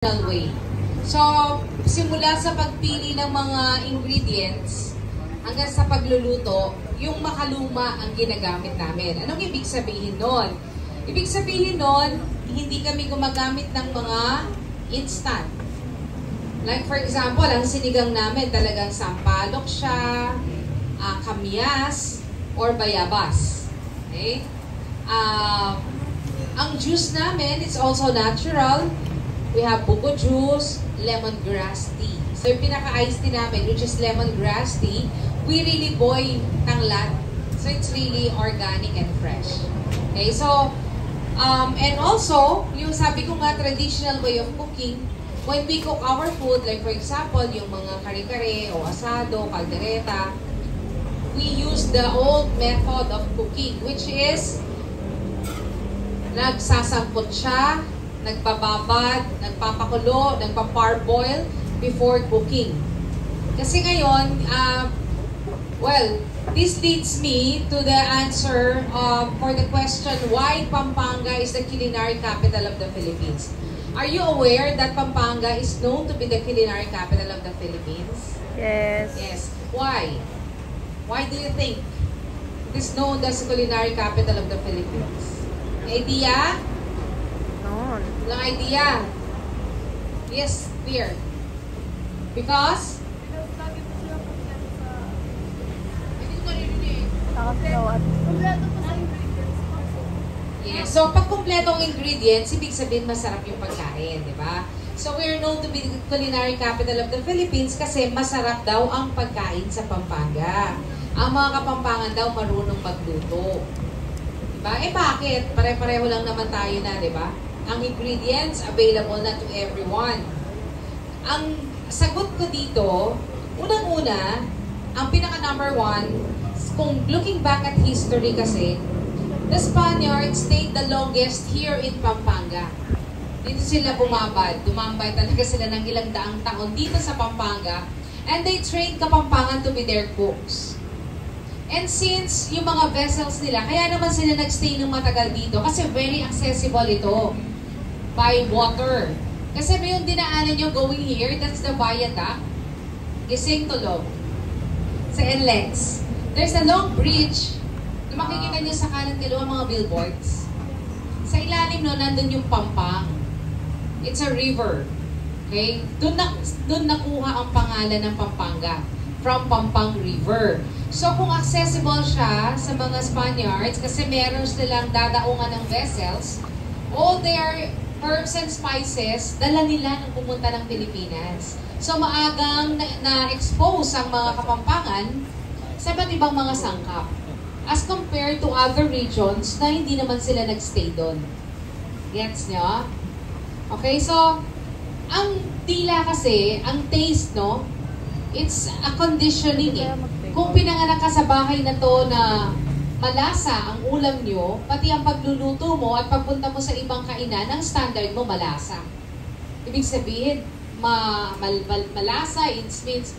way. So, simula sa pagpili ng mga ingredients hanggang sa pagluluto, yung makaluma ang ginagamit namin. Anong ibig sabihin nun? Ibig sabihin nun, hindi kami gumagamit ng mga instant. Like for example, ang sinigang namin talagang sampalok siya, kamyas, or bayabas. Okay? Ang juice namin, it's also natural. We have buko juice, lemongrass tea. So yung pinaka-iced tea namin, which is lemongrass tea, we really boil tanglat. So it's really organic and fresh. Okay, so, and also, yung sabi ko nga, traditional way of cooking, when we cook our food, like for example, yung mga kare-kare o asado, caldereta, we use the old method of cooking, which is, nagsasampot siya, nagpababad, nagpapakulo, nagpa-parboil before cooking. Kasi ngayon, well, this leads me to the answer for the question, why Pampanga is the culinary capital of the Philippines? Are you aware that Pampanga is known to be the culinary capital of the Philippines? Yes. Yes. Why? Why do you think it is known as the culinary capital of the Philippines? Idea? Walang idea. Yes, clear. Because? Yes. So, pag kumpleto ang ingredients, ibig sabihin masarap yung pagkain, di ba? So, we are known to be the culinary capital of the Philippines kasi masarap daw ang pagkain sa Pampanga. Ang mga Kapampangan daw marunong magluto. Diba? Eh bakit? Pare-pareho lang naman tayo na, di ba? Ang ingredients available na to everyone. Ang sagot ko dito, unang-una, ang pinaka-number one, kung looking back at history kasi, the Spaniards stayed the longest here in Pampanga. Dito sila bumabad. Tumambay talaga sila ng ilang daang taon dito sa Pampanga. And they trained Kapampangan to be their cooks. And since yung mga vessels nila, kaya naman sila nagstay ng matagal dito kasi very accessible ito by water. Kasi may yung dinaanan nyo going here, that's the viaduct, Gising Tulog, sa NLEX. There's a long bridge na makikita nyo sa kanan kalawa mga billboards. Sa ilalim no, nandun yung Pampang. It's a river. Okay? Doon nakuha ang pangalan ng Pampanga. From Pampang River. So kung accessible siya sa mga Spaniards, kasi meron silang dadaungan ng vessels, all their herbs and spices, dala nila nung pumunta ng Pilipinas. So maagang na-expose ang mga Kapampangan sa iba't ibang mga sangkap. As compared to other regions na hindi naman sila nagstay doon. Gets nyo? Okay, so ang tila kasi, ang taste, no? It's a conditioning eh. Kung pinanganak ka sa bahay na to na malasa ang ulam nyo, pati ang pagluluto mo at pagpunta mo sa ibang kainan, ang standard mo malasa. Ibig sabihin, malasa, it means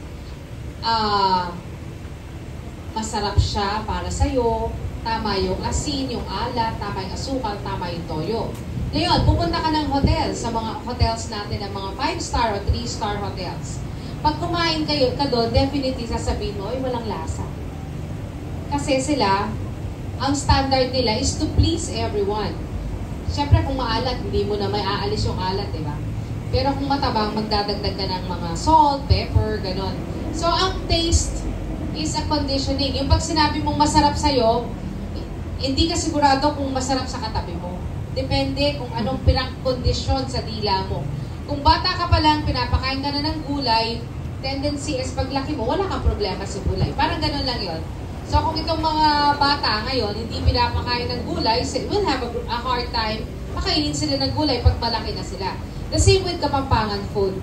masarap siya para sa'yo, tama yung asin, yung alat, tama yung asukal, tama yung toyo. Ngayon, pupunta ka ng hotel, sa mga hotels natin, ng mga 5-star o 3-star hotels. Pag kumain ka doon, definitely sasabihin mo, ay walang lasa. Kasi sila, ang standard nila is to please everyone. Siyempre kung maalat, hindi mo na may aalis yung alat, di ba? Pero kung matabang, magdadagdag ka ng mga salt, pepper, ganon. So, ang taste is a conditioning. Yung pag sinabi mong masarap sa'yo, hindi ka sigurado kung masarap sa katabi mo. Depende kung anong pinakondisyon sa dila mo. Kung bata ka pa lang, pinapakain ka na ng gulay, tendency is paglaki mo, wala kang problema sa gulay. Parang ganun lang yon. So kung itong mga bata ngayon, hindi pinapakain ng gulay, will have a hard time pakainin sila ng gulay pag malaki na sila. The same with Kapampangan food.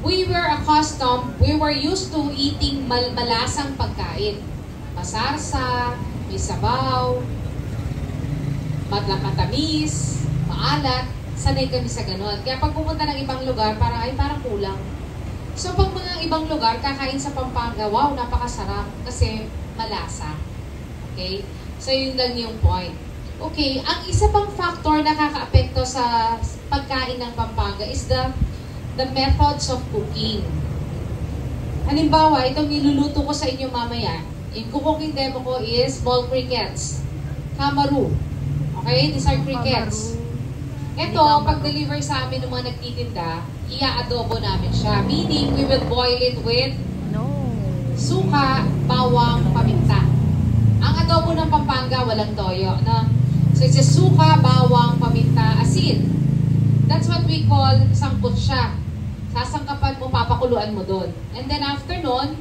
We were used to eating malasang pagkain. Masarsa, may sabaw, matamis, maalat, sanay kami sa ganon. Kaya pag pumunta ng ibang lugar, parang kulang. So pag mga ibang lugar, kakain sa Pampanga, wow, napakasarap kasi malasa. Okay? So yun lang yung point. Okay, ang isa pang factor na nakaka-apekto sa pagkain ng Pampanga is the the methods of cooking. Halimbawa, itong niluluto ko sa inyo mamaya, yung cooking demo ko is small crickets. Kamaru. Okay? These are crickets. Ito, pag-deliver sa amin ng mga nagtitinda, ia-adobo namin siya. Meaning, we will boil it with suka, bawang, paminta. Ang adobo ng Pampanga, walang toyo. No? So, it's just suka, bawang, paminta, asin. That's what we call sangkot siya. Sasangkapan mo, papakuluan mo doon. And then after nun,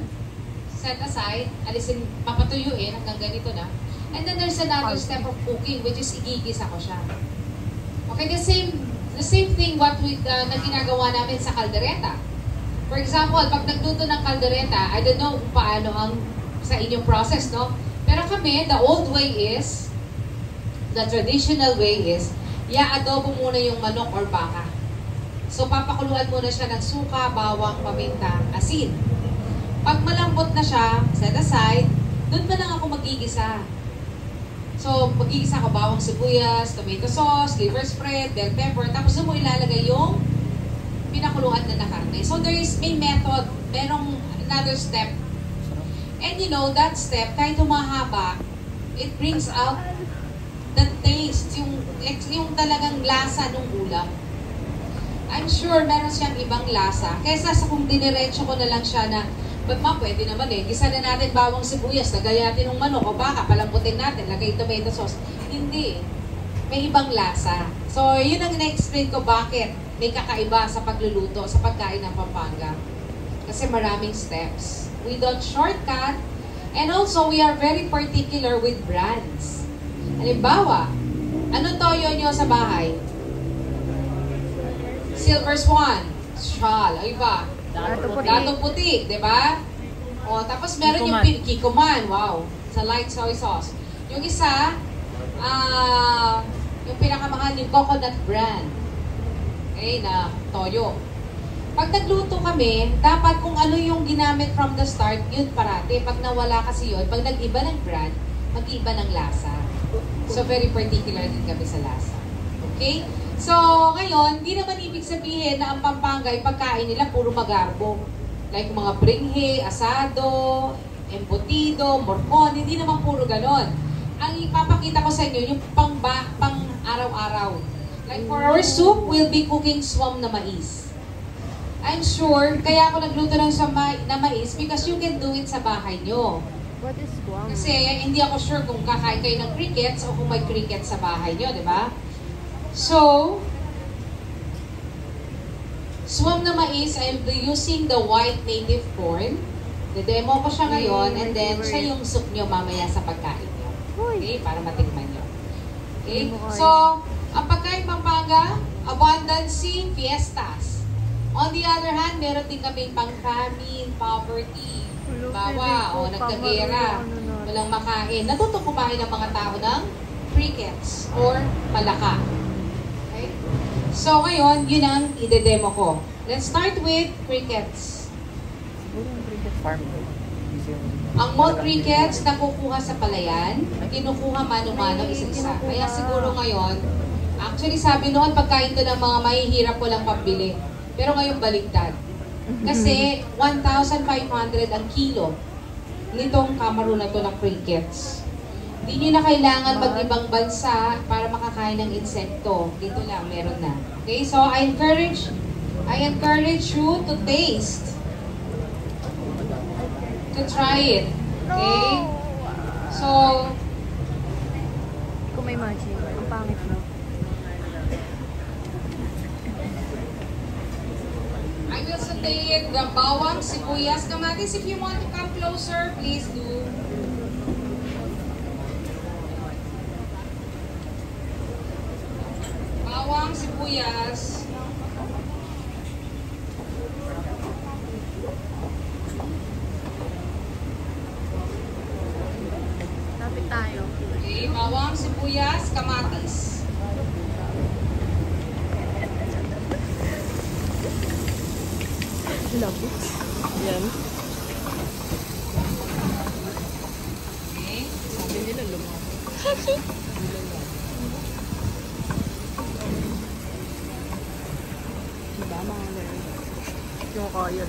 set aside, alisin, papatuyuin hanggang ganito na. And then there's another step of cooking, which is igigisa ko siya. Okay, the same thing what we, na ginagawa namin sa kaldereta. For example, pag nagluto ng kaldereta, I don't know kung paano ang sa inyong process, no? Pero kami, the old way is, the traditional way is, adobo muna yung manok or baka. So, papakuluan muna siya ng suka, bawang, paminta, asin. Pag malambot na siya, set aside, doon pa lang ako magigisa. So, magigisa ko bawang sibuyas, tomato sauce, liver spread, bell pepper, tapos doon mo ilalagay yung pinakuluan na karne. So, may method, merong another step. And you know, that step, kahit humahaba, it brings out the taste, yung talagang lasa ng ulam. I'm sure meron siyang ibang lasa. Kesa sa kung diniretso ko na lang siya na, but ma, pwede naman eh. Gisa na natin bawang sibuyas, lagay natin ng manok o baka, palambutin natin, lagay tomato sauce. Hindi. May ibang lasa. So, yun ang na-explain ko bakit may kakaiba sa pagluluto, sa pagkain ng Pampanga. Kasi maraming steps. We don't shortcut. And also, we are very particular with brands. Halimbawa, anong toyo nyo sa bahay? Silver Swan. Shal. Ay ba? Datong puti, di ba? O, tapos meron yung Kikoman. Wow. Sa light soy sauce. Yung isa, yung pinakamahal, yung coconut brand. Okay, na toyo. Pag nagluto kami, dapat kung ano yung ginamit from the start, yun parati. Pag nawala kasi yun, pag nag-iba ng brand, mag-iba ng lasa. So, very particular din kami sa lasa. Okay? So, ngayon, di naman ibig sabihin na ang Pampanga ay pagkain nila puro magarbo. Like mga bringhe, asado, embutido, morcon, hindi naman puro ganon. Ang ipapakita ko sa inyo, yung pang araw-araw. Like for our soup, we'll be cooking swam na mais. I'm sure, kaya ako nagluto ng na mais because you can do it sa bahay nyo. What is swam? Kasi hindi ako sure kung kakain kayo ng crickets o kung may crickets sa bahay nyo, di ba? So, swam na mais, I'll be using the white native corn. De-demo ko siya ngayon and then siya yung soup nyo mamaya sa pagkain nyo. Okay? Para matikman nyo. Okay? So, ang pagkain Pampanga, abundancy, fiestas. On the other hand, meron din kami pang-famine, poverty, bawa, o nagkagera, walang makain. Natutong kumain ng mga tao ng crickets or palaka. Okay? So, ngayon, yun ang ide-demo ko. Let's start with crickets. Ang mold crickets nakukuha sa palayan, kinukuha mano-mano isa-isa. Kaya siguro ngayon, actually sabi noon pagkain to ng mga mahihirap walang pambili. Pero ngayon baliktad. Kasi 1,500 ang kilo nitong kamaru na to ng crickets. Hindi nyo na kailangan mag-ibang bansa para makakain ng insekto. Dito lang, meron na. Okay, so I encourage you to taste. To try it. Okay? So, kung may imagine, ang pangit na. I will saute it, the bawang, sibuyas, kamatis. If you want to come closer, please do. Bawang, sibuyas. Lapit tayo. Okay, bawang, sibuyas, kamatis. Labo. Yan. Okay. Sabi nila lumabo. Diba mga girls? yung kaya.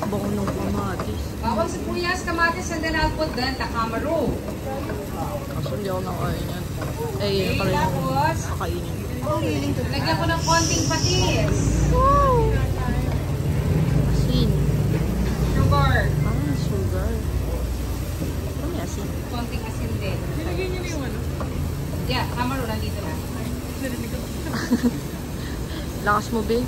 Baka ng kamatis. Bawang sibuyas, kamatis, and then I'll put the tamaro. Kaso hindi ako nakain yan. Eh, Okay, yan pala yung tapos, kakainin. lagyan ko ng konting patis. Wow! Asin. Sugar. Ah, sugar. Ano may asin? Konting asin din. Nilagyan niyo na yung ano? Yeah, tamaro nandito na. Lakas mo, babe.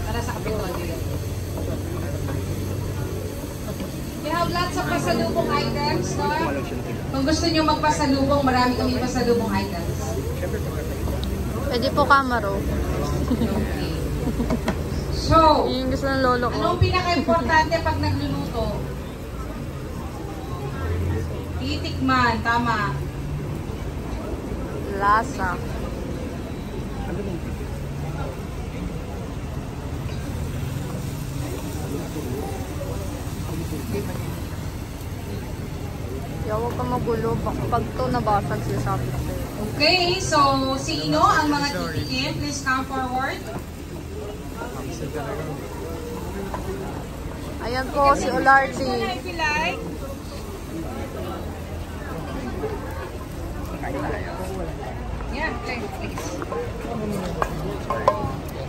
Para sa kapitolyo. We have lots of pasalubong items, no? Kung gusto nyo magpasalubong, marami kami pasalubong items. Pwede po kamaro. Okay. So, Yung gusto ng lolo ko. anong pinaka-importante pag nagluluto? Titikman, tama. Lasa. Huwag ka magulo. Pag to nabasag siya sabi ko sa'yo. Okay, so sino ang mga titikim? Please come forward. Ayan po si Olardi. If you like. Yeah, please.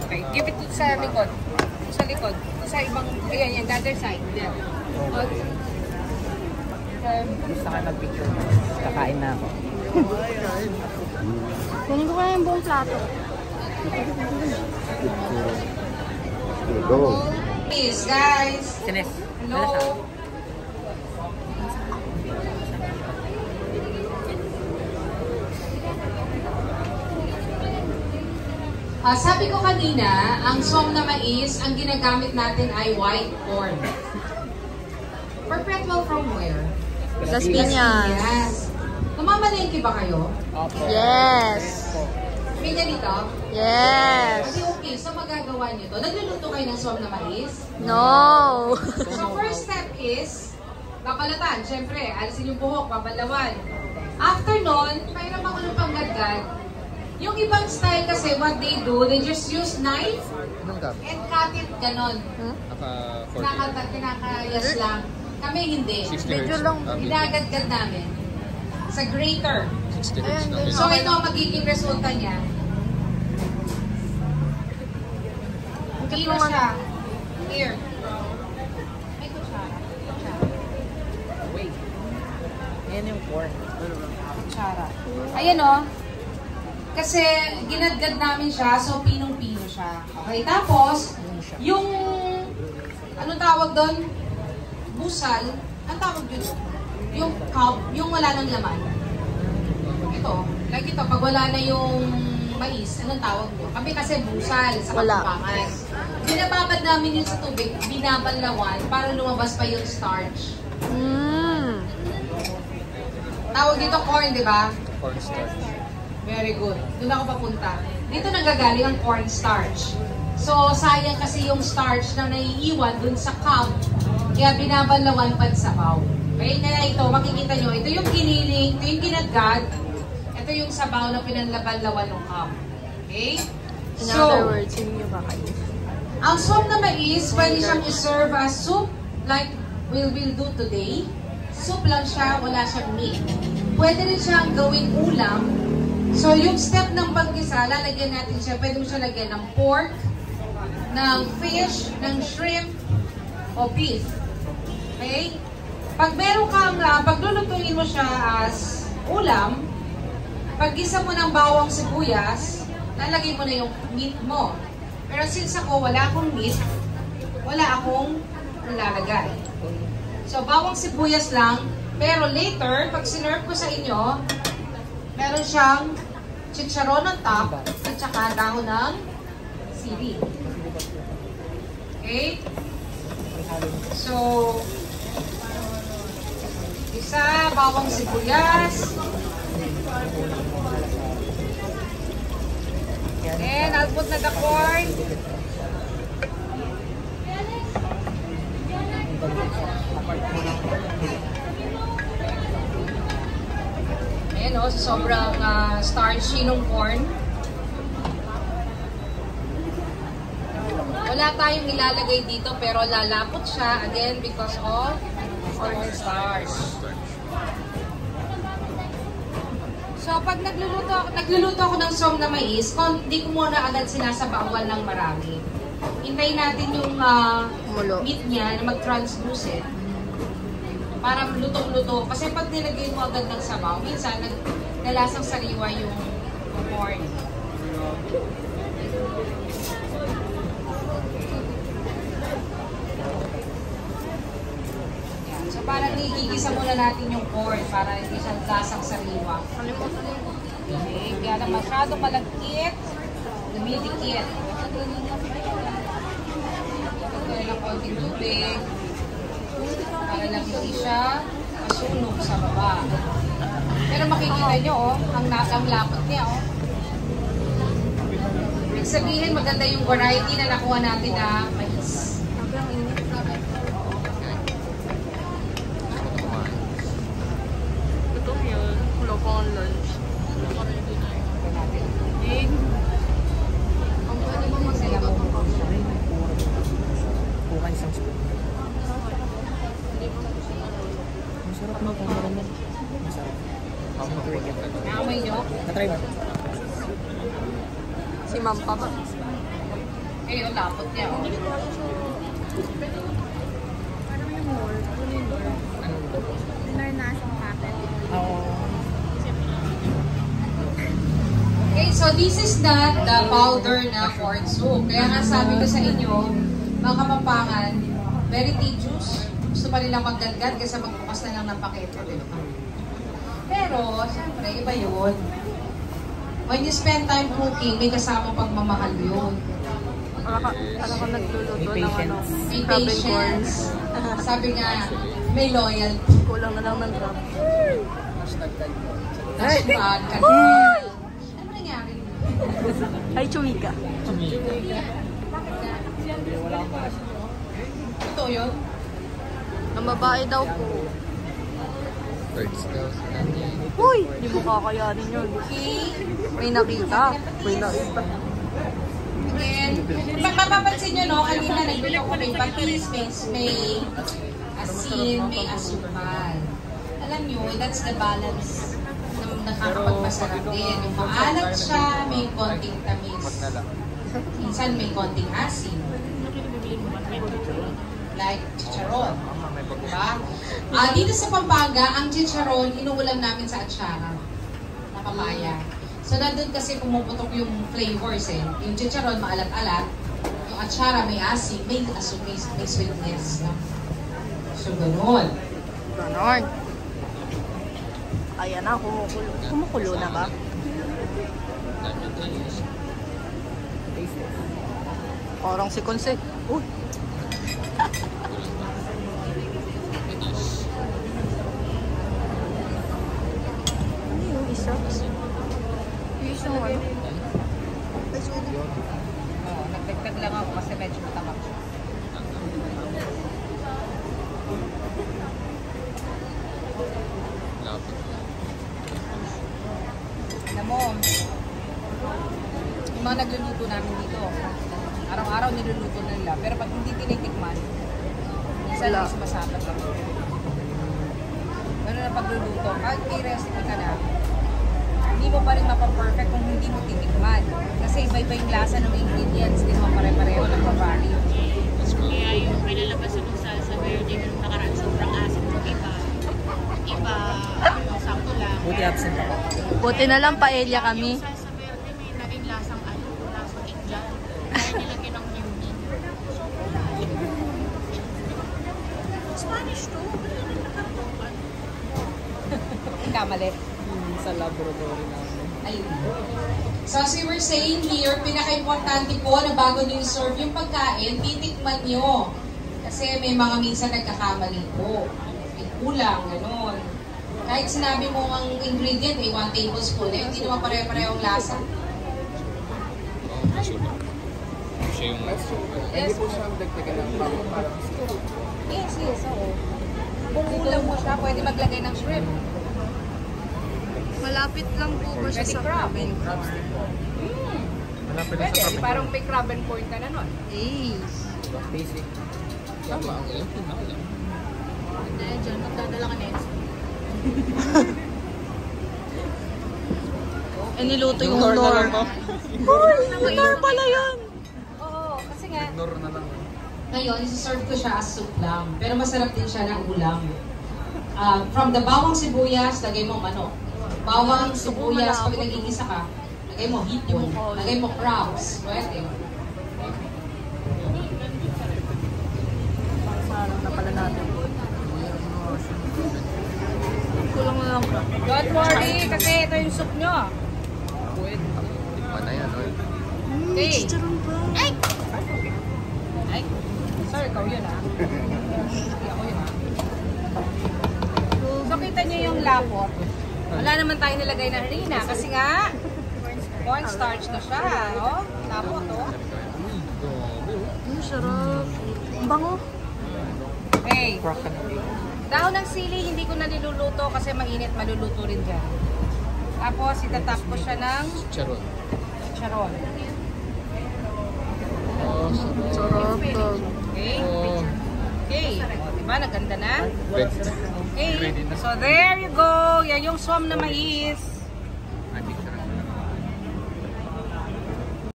Okay, give it sa likod. Sa likod. Sa ibang, ayan, yan, the other side. There. Gusto ka mag-picture mo. Kakain na ako. Kunin ko kaya yung buong plato. Go. Please, guys. Sines. Hello. Sabi ko kanina, ang som na mais, ang ginagamit natin ay white corn. Perpetual from where? Las Piñas. Yes. Namamalengke ba kayo? Opo. Yes. Pinya dito? Yes. Kasi okay, so magagawa nyo to. Nagluluto kayo ng som na mais? No. So first step is, babalatan. Siyempre, alisin yung buhok, babalawan. After nun, mayroon mga ulo pang gadgad. Yung ibang style kasi, what they do, they just use knife and cut it ganon. Kinakayas lang. Kami hindi. Medyo lang. Ginagadgad namin. Sa grater. Ayan, So ito ang magiging resulta niya. Pino siya. Here. May kutsara. Wait. Ayan yung pork. Kutsara. Ayan o. Kasi ginadgad namin siya, so pinong-pino siya. Okay, tapos, yung, anong tawag doon? Busal. Ang tawag dito? Yung cob, yung wala ng laman. Ito, like ito, pag wala na yung mais, anong tawag mo? Kami kasi busal sa Wala. Kapampangan. Binababad namin yun sa tubig, binabanlawan para lumabas pa yung starch. Mm. Tawag dito corn, di ba? Corn starch. Very good. Doon ako papunta. Dito nanggagaling ang cornstarch. So, sayang kasi yung starch na naiiwan dun sa cup. Kaya binabanlawan pa sa sabaw. Okay, na ito, makikita nyo, ito yung giniling, ito yung ginagad, ito yung sabaw na pinanlaban-lawan ng cup. Okay? In other words, yun yung kakain. Ang soup na mais, pwede siyang iserve as soup like we will do today. Soup lang siya, wala siyang meat. Pwede rin siyang gawing ulam. So, yung step ng paggisa, lalagyan natin siya, pwede mo siya lagyan ng pork, ng fish, ng shrimp, o beef. Okay? Pag meron kang, paglulutuin mo siya as ulam, paggisa mo ng bawang sibuyas, lalagay mo na yung meat mo. Pero since ako, wala akong meat, wala akong nilalagay. So, bawang sibuyas lang, pero later, pag sinerve ko sa inyo, meron siyang chicharon on top at saka dahon ng sili. Okay? So, isa, bawang sibuyas. nagput na corn. Ayan o, sobrang starchy ng corn. Wala tayong ilalagay dito pero lalapot siya again because of cornstarch. So pag nagluluto ako ng som na mais, hindi ko muna agad sinasabawan ng marami. Hintayin natin yung meat niya na mag-translucent para lutong-luto. Kasi pag nilagay mo agad ng sabaw, minsan nalasang sariwa yung corn. So parang igigisa muna natin yung corn para hindi siya lasang sariwa. Okay, kaya na masyado malagkit, dumidikit. Ito ng konting tubig para lang hindi siya masunog sa baba. Pero makikita nyo, ang lapot niya, Ibig sabihin, maganda yung variety na nakuha natin na mais. Bukan isang spoon. Masarap na ito. Masarap. Naamoy nyo? Natry mo? Si Ma'am pa ba? Eh, yung lapot niya, Okay, so this is not the powder na corn soup. Kaya nga sabi ko sa inyo, mga kapampangan, very tedious. Gusto pa nilang maggangan kasi magbukas na lang ng pakete. Pero, syempre, iba yun. When you spend time cooking, may kasamang pagmamahal yun. Alam ko nagluluto May ng patience. May crab and patience. corn. Sabi nga, may loyalty. Kulang na lang ng crab. Nasibag ka na. Ano nangyari? Ay, chuwika. Ito yun? Ang babae daw po. Birds daw sa kanya. Uy! Hindi mo kakayanin yun. Okay. May nakita. May nakita. Again, kung mapapansin nyo, no, kanina nagluto ko may patis, may asin, may asukal. Alam nyo, that's the balance na nakakapagmasarap din. Yung maalat siya, may konting tamis. Minsan may konting asin. Like chicharon. Diba? Dito sa Pampanga, ang chicharon, inuulam namin sa atsara na papaya. So, nandun kasi pumuputok yung flavors eh. Yung chicharon, maalat-alat. Yung atsara, may asin, may sweetness. No? So, ganun. Ganon. Ayan na, kumukulo. Kumukulo na ba? Parang si Conce. Uy! Ano yung isa? Yung isang ano? Oo, nagdagdag lang ako kasi medyo matamak siya. Alam mo, yung mga nagluluto namin dito, araw-araw niluluto na nila. Pero pag hindi tinitikman, minsan Wala. may sumasabat lang. Pero na pagluluto, kahit may recipe ka na, hindi mo pa rin mapaperfect kung hindi mo titikman. Kasi iba-iba yung lasa ng ingredients, hindi mo pare-pareho ng babali. Kaya yung pinalabasan ng salsa verde nung nakaraan, sobrang asin ng iba. Iba, sakto lang. Buti absent ako. Buti na lang paella kami. Yung salsa verde may naging lasang lasang Indian. Kaya nilagyan ng newbie. Spanish to. Kamali. Sa laboratory namin. Ayun. So as we were saying here, pinaka-importante po na bago nyo serve yung pagkain, titikman nyo. Kasi may mga minsan nagkakamali po. May kulang, gano'n. Kahit sinabi mo ang ingredient, 1 tablespoon, hindi naman pare-parehong lasa. sulo. Siya yung... Hindi po siya dagdagan ng parang seafood. Yes, oo. Kung ulam mo siya, pwede maglagay ng shrimp. Malapit lang po ba siya sa crab. Crab stick po. Malapit na Pwede, sa parang may crab and corn ka na nun. Basic. Tama, alam ko na alam. Dahil dyan, magdadala ka next. niluto yung Ignore na nor. lang ba? Nor pala yan. Oo, kasi nga, Ignore na lang. ngayon, isi-serve ko siya as soup lang. Pero masarap din siya ng ulam. From the bawang sibuyas, lagay mo manok. Bawang sibuyas, pag nag-iisa ka, lagay mo hipon, lagay mo crabs. Pwede. Sarap na pala natin. Kulang na lang crab. Don't worry, kasi ito yung soup nyo. Tikman na yan, oy. Okay. Chicharon pa. Ay! Sorry, ikaw yun Hindi ako yun So, kita nyo yung lapot. Wala naman tayo nilagay na harina kasi nga, cornstarch na siya. Oh, lapot, oh. Uy, grabe, oh. Sarap. Ang bango. Okay. Crockett egg. Dahon ng sili, hindi ko na niluluto kasi mainit, maluluto rin dyan. Tapos, itatap ko siya ng Charot. charon. Oh, Sarap. Okay? oh. Okay. O, diba? Naganda na? Baked. Okay. So, there you go. Yan yung swam na mais.